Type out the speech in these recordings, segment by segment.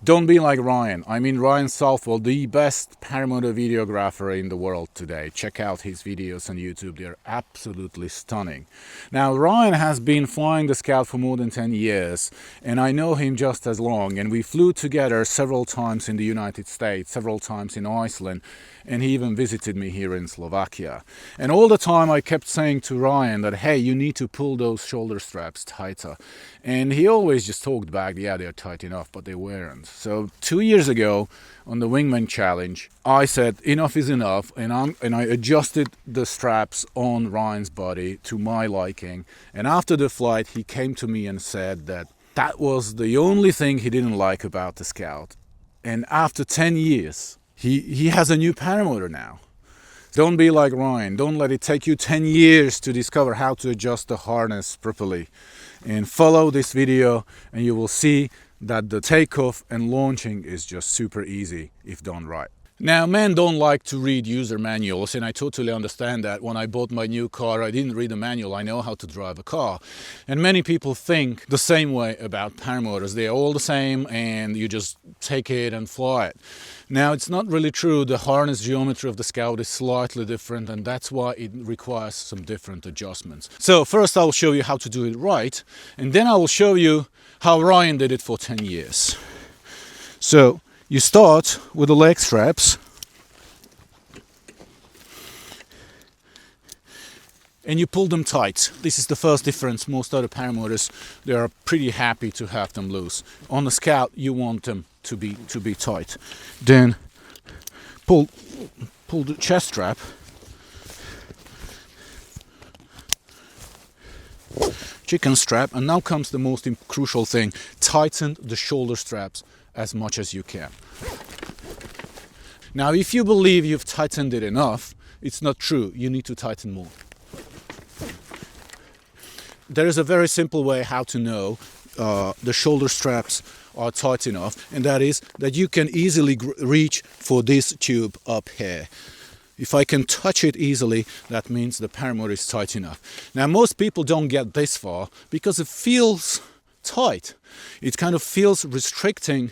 Don't be like Ryan. I mean Ryan Southwell, the best paramotor videographer in the world today. Check out his videos on YouTube. They're absolutely stunning. Now, Ryan has been flying the Scout for more than 10 years, and I know him just as long. And we flew together several times in the United States, several times in Iceland, and he even visited me here in Slovakia. And all the time I kept saying to Ryan that, hey, you need to pull those shoulder straps tighter. And he always just talked back, yeah, they're tight enough, but they weren't. So 2 years ago on the Wingman Challenge, I said enough is enough, and I adjusted the straps on Ryan's body to my liking. And after the flight, he came to me and said that that was the only thing he didn't like about the Scout. And after 10 years, he has a new paramotor now. Don't be like Ryan. Don't let it take you 10 years to discover how to adjust the harness properly. And follow this video and you will see that the takeoff and launching is just super easy if done right. Now, men don't like to read user manuals, and I totally understand that. When I bought my new car, I didn't read the manual. I know how to drive a car. And many people think the same way about paramotors. They're all the same, and you just take it and fly it. Now, it's not really true. The harness geometry of the Scout is slightly different, and that's why it requires some different adjustments. So first I'll show you how to do it right, and then I will show you how Ryan did it for 10 years. So you start with the leg straps, and you pull them tight. This is the first difference. Most other paramotors, they are pretty happy to have them loose. On the Scout, you want them to be tight. Then pull the chest strap, chicken strap, and now comes the most crucial thing: tighten the shoulder straps as much as you can. Now, if you believe you've tightened it enough, it's not true. You need to tighten more. There is a very simple way how to know the shoulder straps are tight enough, and that is that you can easily reach for this tube up here. If I can touch it easily, that means the paramotor is tight enough. Now, most people don't get this far because it feels tight. It kind of feels restricting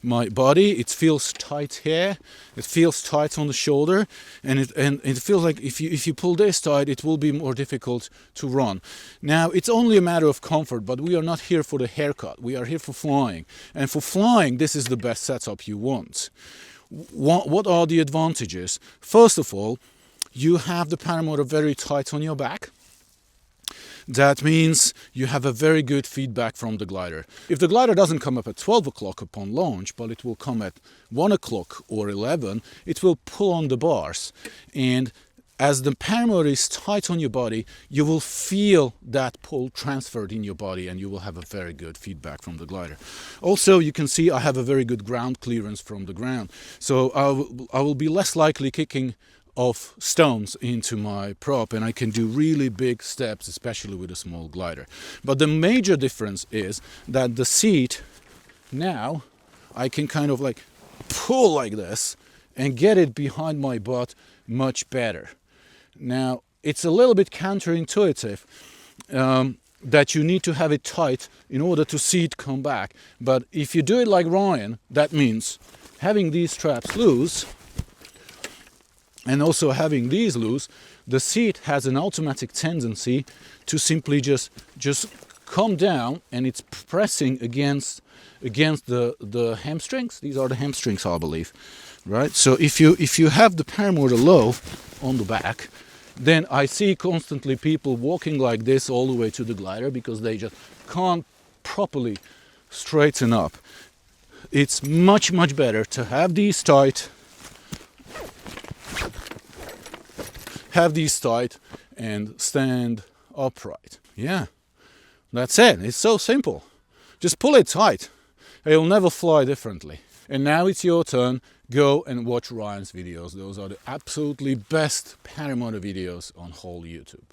my body. It feels tight here, it feels tight on the shoulder, and it feels like if you pull this tight, it will be more difficult to run. Now, it's only a matter of comfort, but we are not here for the haircut. We are here for flying, and for flying, this is the best setup you want. What are the advantages? First of all, you have the paramotor very tight on your back. That means you have a very good feedback from the glider. If the glider doesn't come up at 12 o'clock upon launch, but it will come at 1 o'clock or 11, it will pull on the bars. And as the paramotor is tight on your body, you will feel that pull transferred in your body, and you will have a very good feedback from the glider. Also, you can see I have a very good ground clearance from the ground. So I will be less likely kicking of stones into my prop, and I can do really big steps, especially with a small glider. But the major difference is that the seat, now I can kind of like pull like this and get it behind my butt much better. Now, it's a little bit counterintuitive that you need to have it tight in order to see it come back. But if you do it like Ryan, that means having these straps loose and also having these loose, the seat has an automatic tendency to simply just come down, and it's pressing against the hamstrings. These are the hamstrings, I believe, right? So if you have the paramotor low on the back, then I see constantly people walking like this all the way to the glider because they just can't properly straighten up. It's much better to have these tight. And stand upright. Yeah, that's it. It's so simple. Just pull it tight. You'll never fly differently. And now it's your turn. Go and watch Ryan's videos. Those are the absolutely best paramotor videos on whole YouTube.